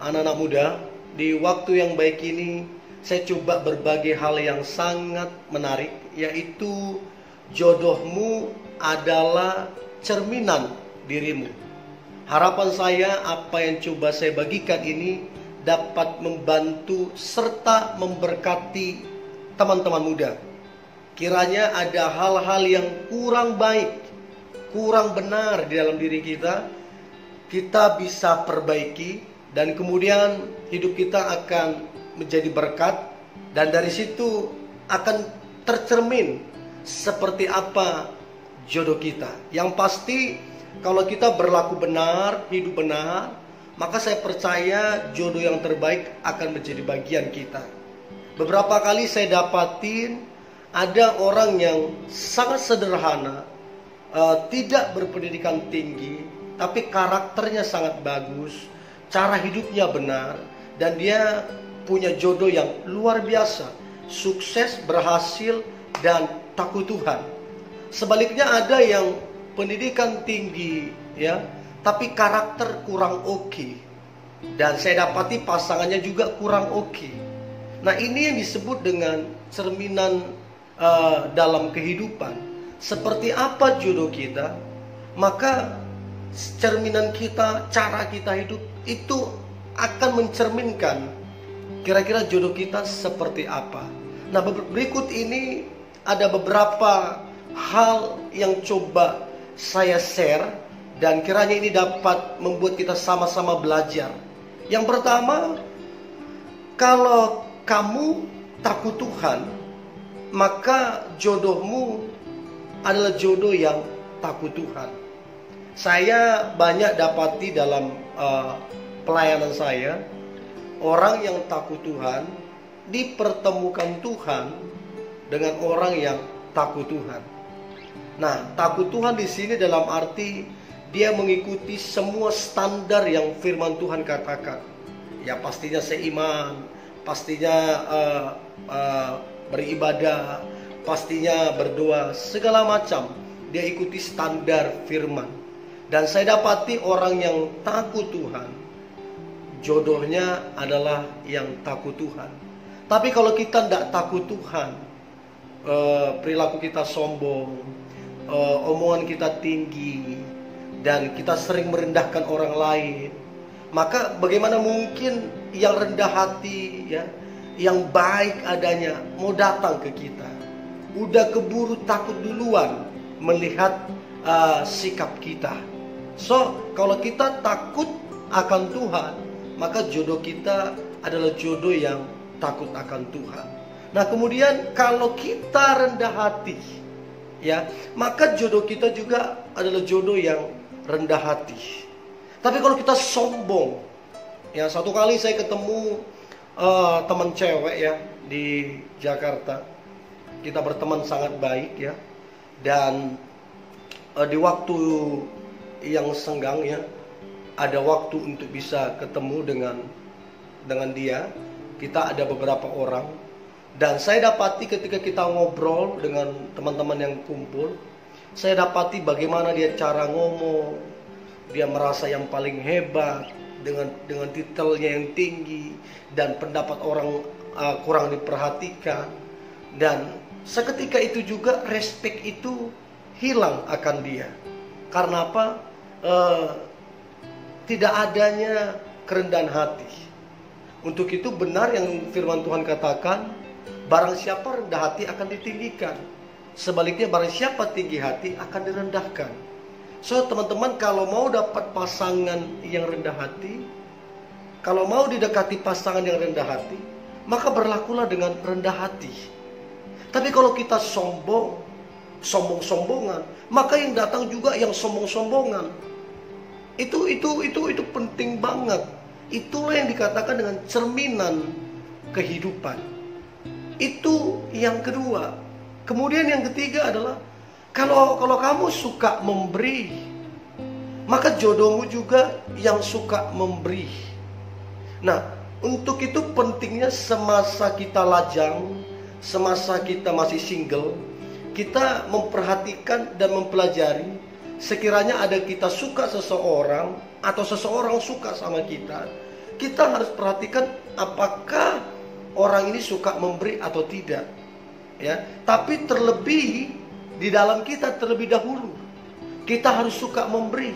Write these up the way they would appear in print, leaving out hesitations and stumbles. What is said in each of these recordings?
anak-anak muda, di waktu yang baik ini saya coba berbagai hal yang sangat menarik, yaitu jodohmu adalah cerminan dirimu. Harapan saya apa yang coba saya bagikan ini dapat membantu serta memberkati teman-teman muda. Kiranya ada hal-hal yang kurang baik, kurang benar di dalam diri kita, kita bisa perbaiki, dan kemudian hidup kita akan menjadi berkat, dan dari situ akan tercermin seperti apa jodoh kita. Yang pasti kalau kita berlaku benar, hidup benar, maka saya percaya jodoh yang terbaik akan menjadi bagian kita. Beberapa kali saya dapatin ada orang yang sangat sederhana, tidak berpendidikan tinggi, tapi karakternya sangat bagus, cara hidupnya benar, dan dia punya jodoh yang luar biasa, sukses, berhasil, dan takut Tuhan. Sebaliknya ada yang pendidikan tinggi, ya, tapi karakter kurang oke, dan saya dapati pasangannya juga kurang oke. Nah, ini yang disebut dengan cerminan dalam kehidupan. Seperti apa jodoh kita, maka cerminan kita, cara kita hidup itu akan mencerminkan kira-kira jodoh kita seperti apa. Nah, berikut ini ada beberapa hal yang coba saya share, dan kiranya ini dapat membuat kita sama-sama belajar. Yang pertama, kalau kamu takut Tuhan, maka jodohmu adalah jodoh yang takut Tuhan. Saya banyak dapati dalam pelayanan saya, orang yang takut Tuhan dipertemukan Tuhan dengan orang yang takut Tuhan. Nah, takut Tuhan di sini dalam arti dia mengikuti semua standar yang firman Tuhan katakan. Ya, pastinya seiman, pastinya beribadah, pastinya berdoa, segala macam dia ikuti standar firman. Dan saya dapati orang yang takut Tuhan, jodohnya adalah yang takut Tuhan. Tapi kalau kita tidak takut Tuhan, perilaku kita sombong, omongan kita tinggi, dan kita sering merendahkan orang lain, maka bagaimana mungkin yang rendah hati, ya, yang baik adanya mau datang ke kita? Udah keburu takut duluan melihat sikap kita. So, kalau kita takut akan Tuhan, maka jodoh kita adalah jodoh yang takut akan Tuhan. Nah, kemudian kalau kita rendah hati, ya, maka jodoh kita juga adalah jodoh yang rendah hati. Tapi kalau kita sombong, ya, satu kali saya ketemu teman cewek, ya, di Jakarta. Kita berteman sangat baik, ya, dan di waktu yang senggang, ya, ada waktu untuk bisa ketemu dengan dia. Kita ada beberapa orang, dan saya dapati ketika kita ngobrol dengan teman-teman yang kumpul, saya dapati bagaimana dia cara ngomong. Dia merasa yang paling hebat, dengan titelnya yang tinggi, dan pendapat orang kurang diperhatikan. Dan seketika itu juga respect itu hilang akan dia. Karena apa? Tidak adanya kerendahan hati. Untuk itu benar yang firman Tuhan katakan, barang siapa rendah hati akan ditinggikan, sebaliknya barang siapa tinggi hati akan direndahkan. So, teman-teman, kalau mau dapat pasangan yang rendah hati, kalau mau didekati pasangan yang rendah hati, maka berlakulah dengan rendah hati. Tapi kalau kita sombong-sombongan, maka yang datang juga yang sombong-sombongan. Itu penting banget. Itulah yang dikatakan dengan cerminan kehidupan. Itu yang kedua. Kemudian yang ketiga adalah kalau kamu suka memberi, maka jodohmu juga yang suka memberi. Nah, untuk itu pentingnya semasa kita lajang, semasa kita masih single, kita memperhatikan dan mempelajari. Sekiranya ada kita suka seseorang atau seseorang suka sama kita, kita harus perhatikan apakah orang ini suka memberi atau tidak. Ya, tapi terlebih di dalam kita terlebih dahulu kita harus suka memberi.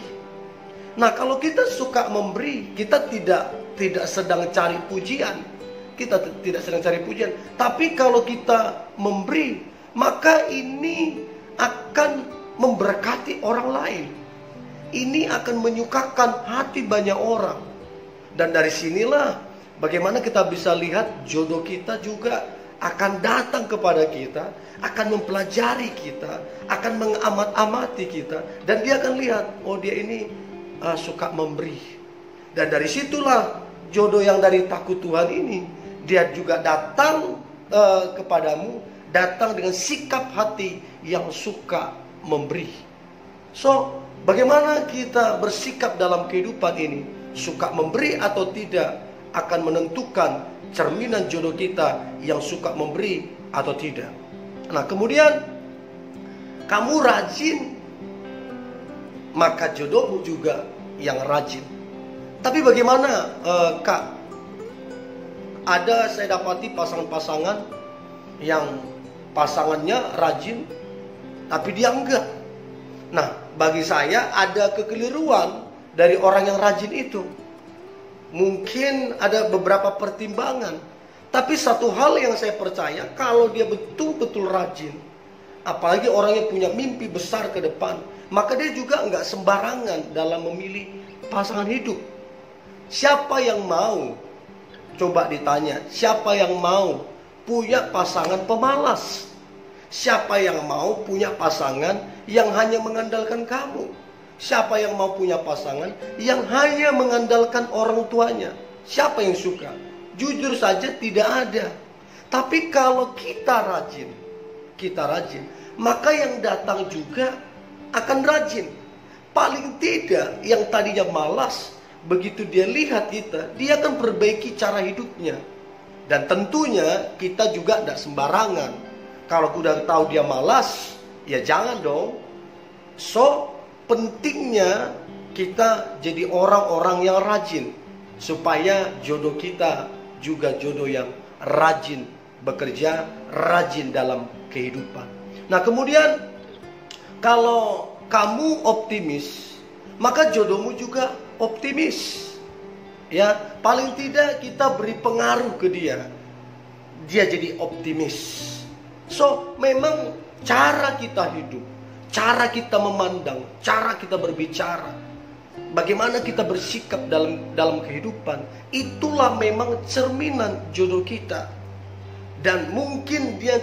Nah, kalau kita suka memberi, kita tidak sedang cari pujian. Kita tidak sedang cari pujian. Tapi kalau kita memberi, maka ini akan memberkati orang lain. Ini akan menyukakan hati banyak orang. Dan dari sinilah bagaimana kita bisa lihat jodoh kita juga akan datang kepada kita, akan mempelajari kita, akan mengamat-amati kita, dan dia akan lihat, oh dia ini suka memberi. Dan dari situlah jodoh yang dari takut Tuhan ini, dia juga datang kepadamu, datang dengan sikap hati yang suka memberi. So, bagaimana kita bersikap dalam kehidupan ini, suka memberi atau tidak, akan menentukan cerminan jodoh kita yang suka memberi atau tidak. Nah, kemudian kamu rajin, maka jodohmu juga yang rajin. Tapi bagaimana Kak? Ada saya dapati pasangan-pasangan yang pasangannya rajin tapi dia enggak. Nah, bagi saya ada kekeliruan dari orang yang rajin itu. Mungkin ada beberapa pertimbangan. Tapi satu hal yang saya percaya, kalau dia betul-betul rajin, apalagi orang yang punya mimpi besar ke depan, maka dia juga enggak sembarangan dalam memilih pasangan hidup. Siapa yang mau? Coba ditanya, siapa yang mau punya pasangan pemalas? Siapa yang mau punya pasangan yang hanya mengandalkan kamu? Siapa yang mau punya pasangan yang hanya mengandalkan orang tuanya? Siapa yang suka? Jujur saja tidak ada. Tapi kalau kita rajin, maka yang datang juga akan rajin. Paling tidak yang tadinya malas, begitu dia lihat kita, dia akan perbaiki cara hidupnya. Dan tentunya kita juga tidak sembarangan. Kalau udah tahu dia malas, ya jangan dong. So, pentingnya kita jadi orang-orang yang rajin, supaya jodoh kita juga jodoh yang rajin bekerja, rajin dalam kehidupan. Nah, kemudian kalau kamu optimis, maka jodohmu juga optimis. Ya, paling tidak kita beri pengaruh ke dia, dia jadi optimis. So, memang cara kita hidup, cara kita memandang, cara kita berbicara, bagaimana kita bersikap dalam kehidupan, itulah memang cerminan jodoh kita. Dan mungkin dia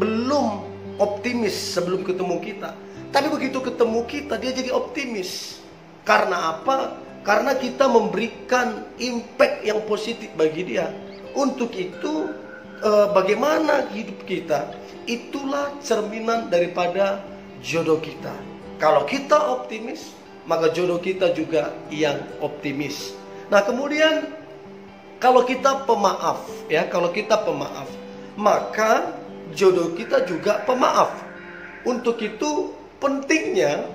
belum optimis sebelum ketemu kita, tapi begitu ketemu kita, dia jadi optimis. Karena apa? Karena kita memberikan impact yang positif bagi dia. Untuk itu, bagaimana hidup kita, itulah cerminan daripada jodoh kita. Kalau kita optimis, maka jodoh kita juga yang optimis. Nah, kemudian kalau kita pemaaf, kalau kita pemaaf, maka jodoh kita juga pemaaf. Untuk itu pentingnya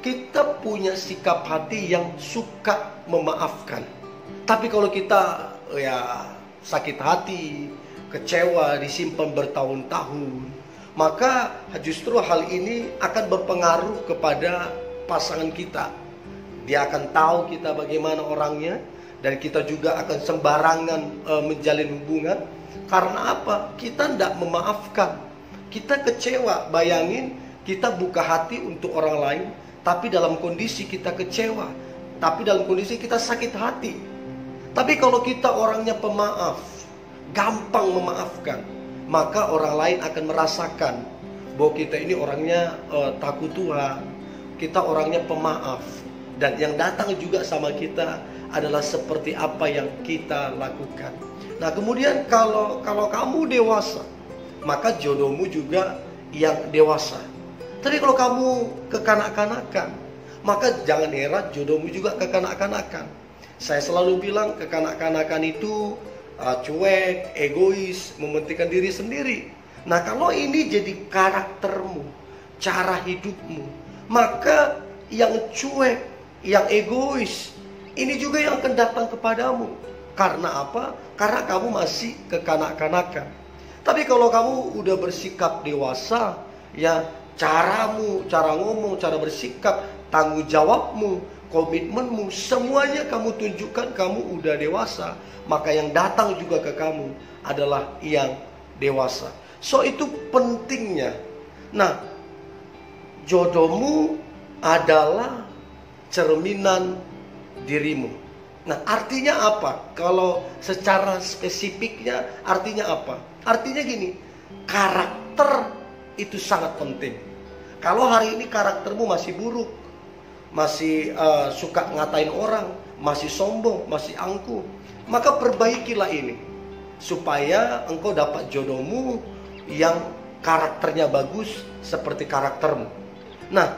kita punya sikap hati yang suka memaafkan. Tapi kalau kita sakit hati, kecewa, disimpan bertahun-tahun, maka justru hal ini akan berpengaruh kepada pasangan kita. Dia akan tahu kita bagaimana orangnya, dan kita juga akan sembarangan menjalin hubungan. Karena apa? Kita tidak memaafkan. Kita kecewa. Bayangin, kita buka hati untuk orang lain, tapi dalam kondisi kita kecewa, tapi dalam kondisi kita sakit hati. Tapi kalau kita orangnya pemaaf, gampang memaafkan, maka orang lain akan merasakan bahwa kita ini orangnya takut Tuhan, kita orangnya pemaaf, dan yang datang juga sama kita adalah seperti apa yang kita lakukan. Nah, kemudian kalau kamu dewasa, maka jodohmu juga yang dewasa. Tapi kalau kamu kekanak-kanakan, maka jangan heran jodohmu juga kekanak-kanakan. Saya selalu bilang kekanak-kanakan itu cuek, egois, mementingkan diri sendiri. Nah, kalau ini jadi karaktermu, cara hidupmu, maka yang cuek, yang egois, Ini juga yang akan datang kepadamu. Karena apa? Karena kamu masih kekanak-kanakan. Tapi kalau kamu udah bersikap dewasa, ya caramu, cara ngomong, cara bersikap, tanggung jawabmu, komitmenmu, semuanya kamu tunjukkan kamu udah dewasa. Maka yang datang juga ke kamu adalah yang dewasa. So itu pentingnya. Nah, jodohmu adalah cerminan dirimu. Nah, artinya apa? Kalau secara spesifiknya artinya apa? Artinya gini, karakter itu sangat penting. Kalau hari ini karaktermu masih buruk, masih suka ngatain orang, masih sombong, masih angkuh, maka perbaikilah ini supaya engkau dapat jodohmu yang karakternya bagus seperti karaktermu. Nah,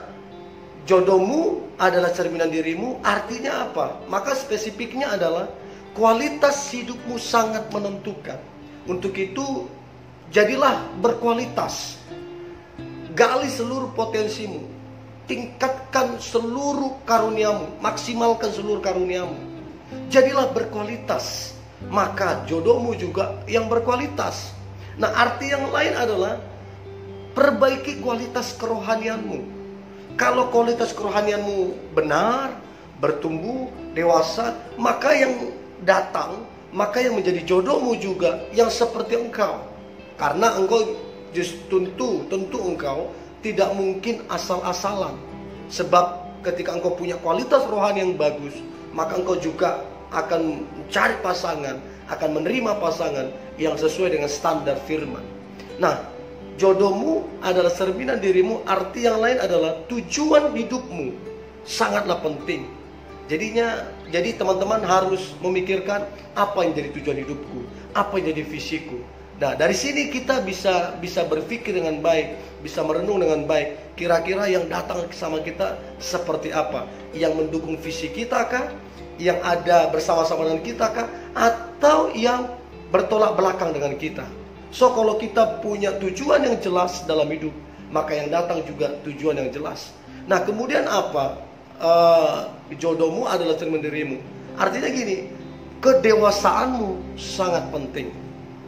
jodohmu adalah cerminan dirimu, artinya apa? Maka spesifiknya adalah kualitas hidupmu sangat menentukan. Untuk itu, jadilah berkualitas. Gali seluruh potensimu. Tingkatkan seluruh karuniamu. Maksimalkan seluruh karuniamu. Jadilah berkualitas. Maka jodohmu juga yang berkualitas. Nah, arti yang lain adalah perbaiki kualitas kerohanianmu. Kalau kualitas kerohanianmu benar, bertumbuh, dewasa, maka yang datang, maka yang menjadi jodohmu juga yang seperti engkau. Karena engkau tentu engkau tidak mungkin asal-asalan. Sebab ketika engkau punya kualitas rohani yang bagus, maka engkau juga akan mencari pasangan, akan menerima pasangan yang sesuai dengan standar firman. Nah, jodohmu adalah cerminan dirimu. Arti yang lain adalah tujuan hidupmu sangatlah penting. Jadi teman-teman harus memikirkan apa yang jadi tujuan hidupku, apa yang jadi visiku. Nah, dari sini kita bisa berpikir dengan baik, bisa merenung dengan baik. Kira-kira yang datang sama kita seperti apa? Yang mendukung visi kita kah? Yang ada bersama-sama dengan kita kah? Atau yang bertolak belakang dengan kita? So, kalau kita punya tujuan yang jelas dalam hidup, maka yang datang juga tujuan yang jelas. Nah, kemudian apa? Jodohmu adalah cermin dirimu. Artinya gini, kedewasaanmu sangat penting.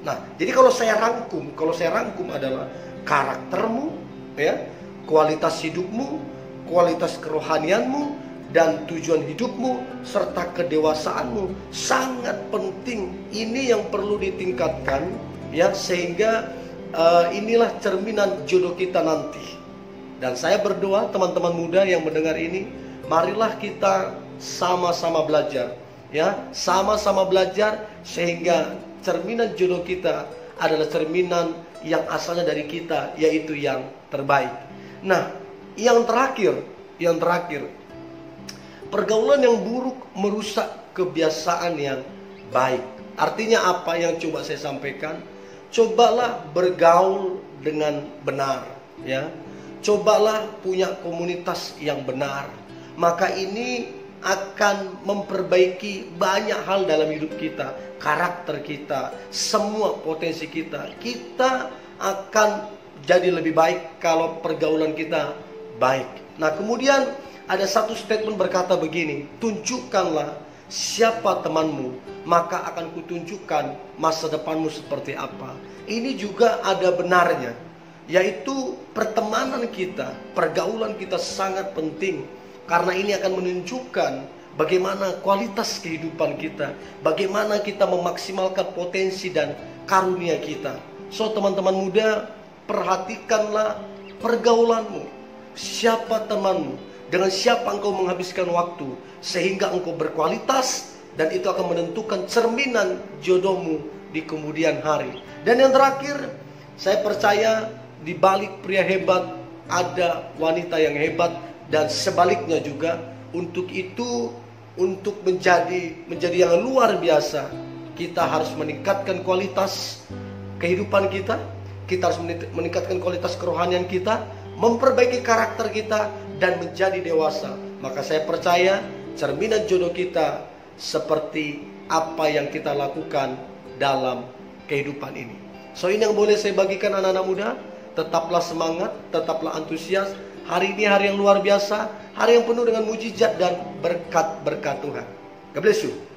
Nah, jadi kalau saya rangkum adalah karaktermu, ya, kualitas hidupmu, kualitas kerohanianmu, dan tujuan hidupmu serta kedewasaanmu sangat penting. Ini yang perlu ditingkatkan, ya, sehingga inilah cerminan jodoh kita nanti. Dan saya berdoa teman-teman muda yang mendengar ini, marilah kita sama-sama belajar, ya, sama-sama belajar sehingga cerminan jodoh kita adalah cerminan yang asalnya dari kita, yaitu yang terbaik. Nah, yang terakhir, pergaulan yang buruk merusak kebiasaan yang baik. Artinya apa yang coba saya sampaikan? Cobalah bergaul dengan benar, ya. Cobalah punya komunitas yang benar. Maka ini akan memperbaiki banyak hal dalam hidup kita, karakter kita, semua potensi kita. Kita akan jadi lebih baik kalau pergaulan kita baik. Nah, kemudian ada satu statement berkata begini, tunjukkanlah siapa temanmu, maka akan kutunjukkan masa depanmu seperti apa. Ini juga ada benarnya, yaitu pertemanan kita, pergaulan kita sangat penting. Karena ini akan menunjukkan bagaimana kualitas kehidupan kita, bagaimana kita memaksimalkan potensi dan karunia kita. So, teman-teman muda, perhatikanlah pergaulanmu. Siapa temanmu, dengan siapa engkau menghabiskan waktu, sehingga engkau berkualitas, dan itu akan menentukan cerminan jodohmu di kemudian hari. Dan yang terakhir, saya percaya di balik pria hebat ada wanita yang hebat. Dan sebaliknya juga, untuk itu, untuk menjadi yang luar biasa, kita harus meningkatkan kualitas kehidupan kita. Kita harus meningkatkan kualitas kerohanian kita, memperbaiki karakter kita, dan menjadi dewasa. Maka saya percaya cerminan jodoh kita seperti apa yang kita lakukan dalam kehidupan ini. So, ini yang boleh saya bagikan anak-anak muda. Tetaplah semangat, tetaplah antusias. Hari ini hari yang luar biasa, hari yang penuh dengan mujizat dan berkat-berkat Tuhan. God bless you.